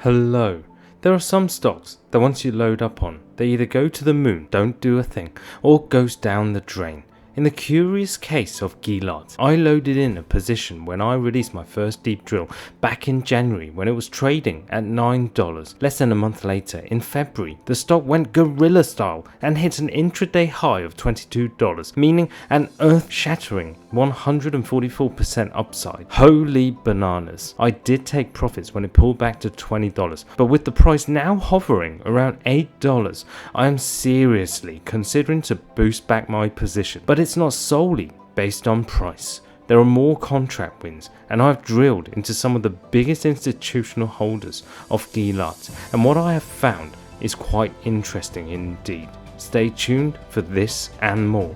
Hello. There are some stocks that once you load up on, they either go to the moon, don't do a thing, or goes down the drain. In the curious case of Gilat, I loaded in a position when I released my first deep drill back in January when it was trading at $9. Less than a month later, in February, the stock went gorilla style and hit an intraday high of $22, meaning an earth-shattering 144% upside. Holy bananas. I did take profits when it pulled back to $20, but with the price now hovering around $8, I am seriously considering to boost back my position. But it's not solely based on price. There are more contract wins, and I've drilled into some of the biggest institutional holders of Gilat, and what I have found is quite interesting indeed. Stay tuned for this and more.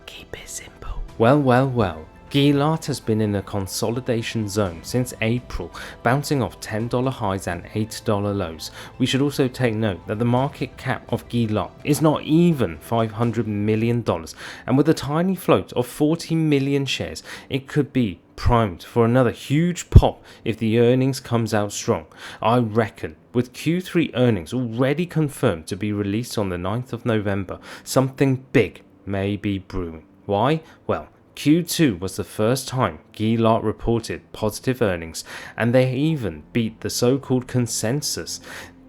Keep it simple. Well. Gilat has been in a consolidation zone since April, bouncing off $10 highs and $8 lows. We should also take note that the market cap of Gilat is not even $500 million, and with a tiny float of 40 million shares, it could be primed for another huge pop if the earnings comes out strong. I reckon with Q3 earnings already confirmed to be released on the 9th of November, something big may be brewing. Why? Well, Q2 was the first time Gilat reported positive earnings, and they even beat the so-called consensus.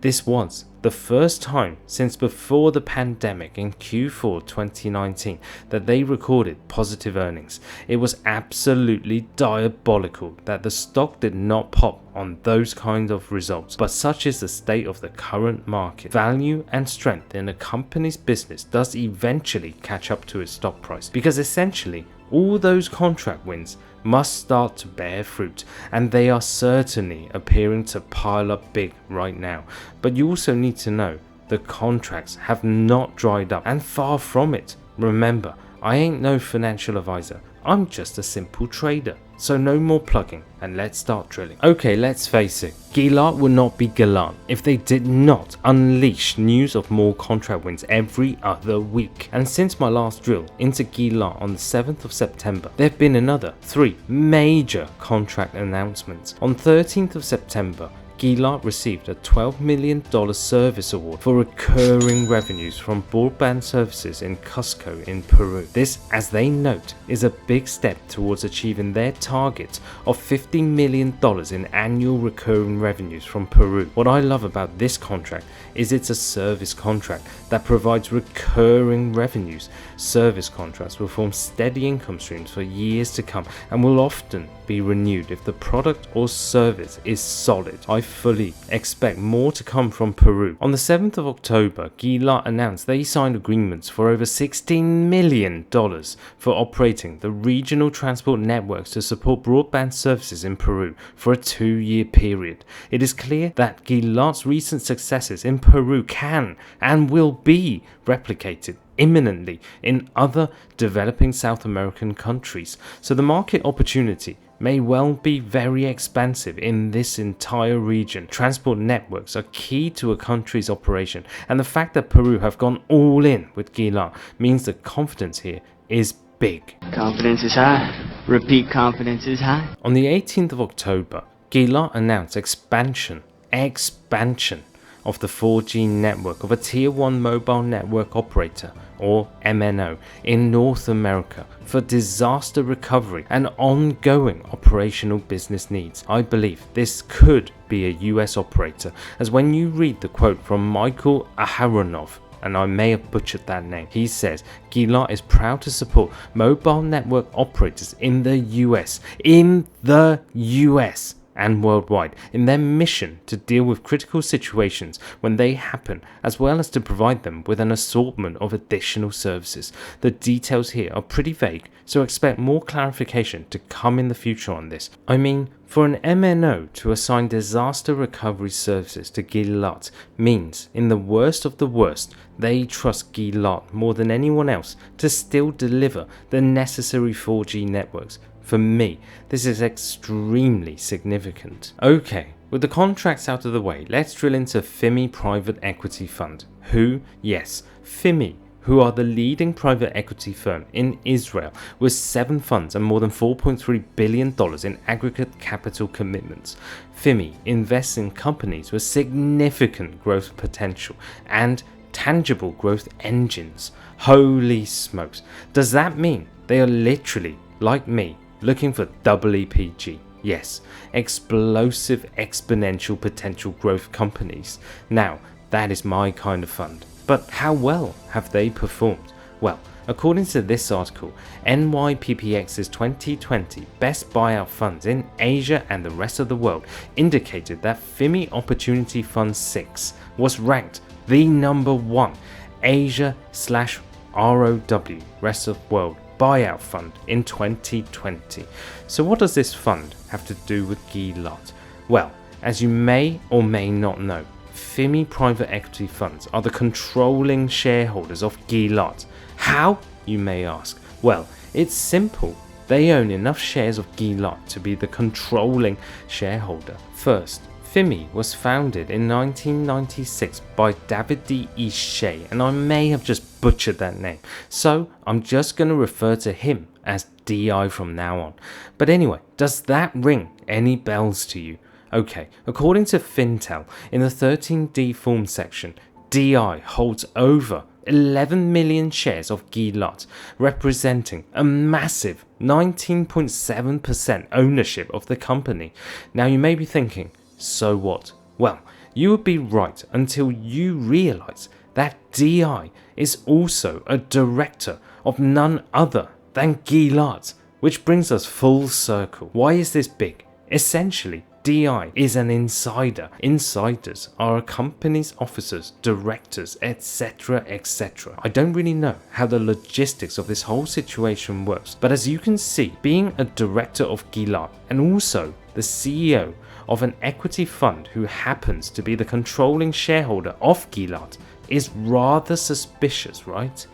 This was the first time since before the pandemic in Q4 2019 that they recorded positive earnings. It was absolutely diabolical that the stock did not pop on those kinds of results, but such is the state of the current market. Value and strength in a company's business does eventually catch up to its stock price, because essentially all those contract wins must start to bear fruit, and they are certainly appearing to pile up big right now. But you also need to know the contracts have not dried up, and far from it. Remember, I ain't no financial advisor, I'm just a simple trader. So no more plugging, and let's start drilling. Okay, let's face it, Gilat would not be Gilat if they did not unleash news of more contract wins every other week. And since my last drill into Gilat on the 7th of September, there have been another 3 major contract announcements. On 13th of September, Gilat received a $12 million service award for recurring revenues from broadband services in Cusco in Peru. This, as they note, is a big step towards achieving their target of $50 million in annual recurring revenues from Peru. What I love about this contract is it's a service contract that provides recurring revenues. Service contracts will form steady income streams for years to come and will often be renewed if the product or service is solid. I fully expect more to come from Peru. On the 7th of October, Gilat announced they signed agreements for over $16 million for operating the regional transport networks to support broadband services in Peru for a 2-year period. It is clear that Gilat's recent successes in Peru can and will be replicated imminently in other developing South American countries, so the market opportunity may well be very expansive in this entire region. Transport networks are key to a country's operation, and the fact that Peru have gone all in with Gilat means the confidence here is big. Confidence is high. Repeat, confidence is high. On the 18th of October, Gilat announced expansion of the 4G network of a Tier 1 mobile network operator, or MNO, in North America for disaster recovery and ongoing operational business needs. I believe this could be a US operator, as when you read the quote from Michael Aharonov, and I may have butchered that name, he says Gilat is proud to support mobile network operators in the US and worldwide in their mission to deal with critical situations when they happen, as well as to provide them with an assortment of additional services. The details here are pretty vague, so expect more clarification to come in the future on this. I mean, for an MNO to assign disaster recovery services to Gilat means, in the worst of the worst, they trust Gilat more than anyone else to still deliver the necessary 4G networks. For me, this is extremely significant. Okay, with the contracts out of the way, let's drill into FIMI Private Equity Fund, who, yes, FIMI who are the leading private equity firm in Israel with 7 funds and more than $4.3 billion in aggregate capital commitments. FIMI invests in companies with significant growth potential and tangible growth engines. Holy smokes, does that mean they are literally, like me, looking for EPG? Yes, explosive exponential potential growth companies. Now, that is my kind of fund. But how well have they performed? Well, according to this article, NYPPX's 2020 best buyout funds in Asia and the rest of the world indicated that FIMI Opportunity Fund 6 was ranked the #1 Asia/ROW rest of world buyout fund in 2020. So what does this fund have to do with Gilat? Well, as you may or may not know, FIMI private equity funds are the controlling shareholders of Gilat. How, you may ask? Well, it's simple. They own enough shares of Gilat to be the controlling shareholder. First, FIMI was founded in 1996 by David D. Ishay, and I may have just butchered that name, so I'm just going to refer to him as DI from now on. But anyway, does that ring any bells to you? Okay, according to Fintel, in the 13D form section, DI holds over 11 million shares of Gilat, representing a massive 19.7% ownership of the company. Now you may be thinking, so what? Well, you would be right until you realize that DI is also a director of none other than Gilat, which brings us full circle. Why is this big? Essentially, DI is an insider. Insiders are a company's officers, directors, etc. etc. I don't really know how the logistics of this whole situation works, but as you can see, being a director of Gilat and also the CEO of an equity fund who happens to be the controlling shareholder of Gilat is rather suspicious, right?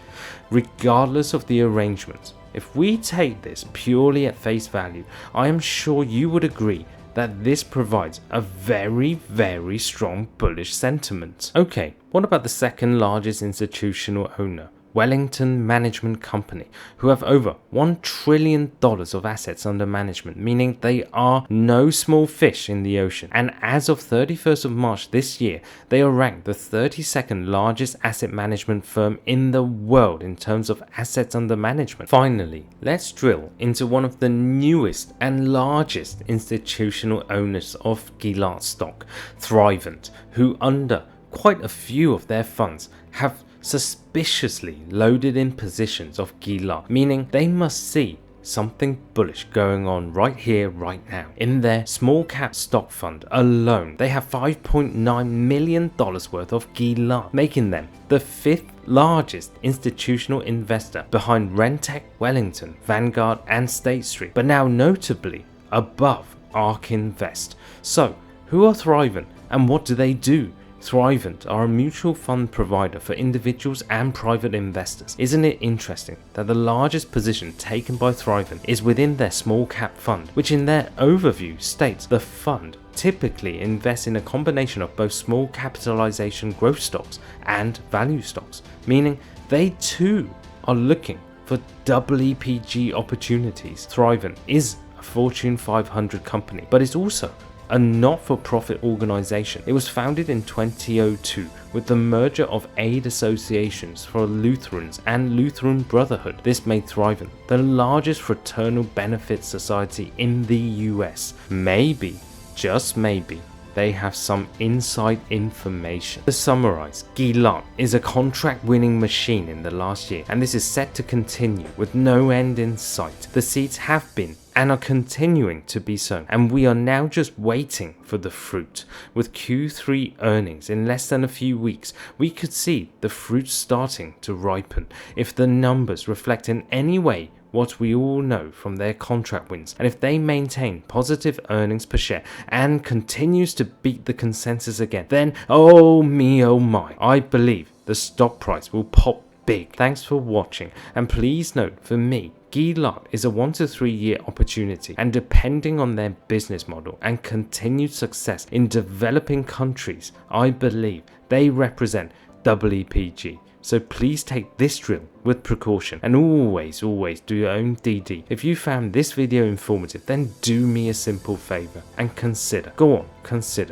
Regardless of the arrangement, if we take this purely at face value, I am sure you would agree that this provides a very strong bullish sentiment. Okay, what about the second largest institutional owner, Wellington Management Company, who have over $1 trillion of assets under management, meaning they are no small fish in the ocean. And as of 31st of March this year, they are ranked the 32nd largest asset management firm in the world in terms of assets under management. Finally, let's drill into one of the newest and largest institutional owners of Gilat stock, Thrivent, who under quite a few of their funds have suspiciously loaded in positions of Gilat, meaning they must see something bullish going on right here, right now. In their small cap stock fund alone, they have $5.9 million worth of Gilat, making them the 5th largest institutional investor behind Rentec, Wellington, Vanguard and State Street, but now notably above ARK Invest. So, who are Thrivent and what do they do? Thrivent are a mutual fund provider for individuals and private investors. Isn't it interesting that the largest position taken by Thrivent is within their small cap fund, which in their overview states the fund typically invests in a combination of both small capitalization growth stocks and value stocks, meaning they too are looking for EPG opportunities. Thrivent is a Fortune 500 company, but it's also a not-for-profit organization. It was founded in 2002 with the merger of aid associations for Lutherans and Lutheran Brotherhood. This made Thrivent the largest fraternal benefit society in the US. Maybe, just maybe, they have some inside information. To summarize, Gilat is a contract winning machine in the last year, and this is set to continue with no end in sight. The seeds have been and are continuing to be sown, and we are now just waiting for the fruit. With Q3 earnings in less than a few weeks, we could see the fruit starting to ripen if the numbers reflect in any way what we all know from their contract wins, and if they maintain positive earnings per share and continues to beat the consensus again, then oh me oh my, I believe the stock price will pop big. Thanks for watching, and please note, for me, Gilat is a 1 to 3 year opportunity, and depending on their business model and continued success in developing countries, I believe they represent EPG. So please take this drill with precaution and always do your own DD. If you found this video informative, then do me a simple favor and consider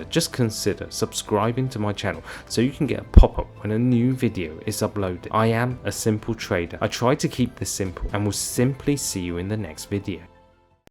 just consider subscribing to my channel so you can get a pop-up when a new video is uploaded. I am a simple trader. I try to keep this simple and will simply see you in the next video.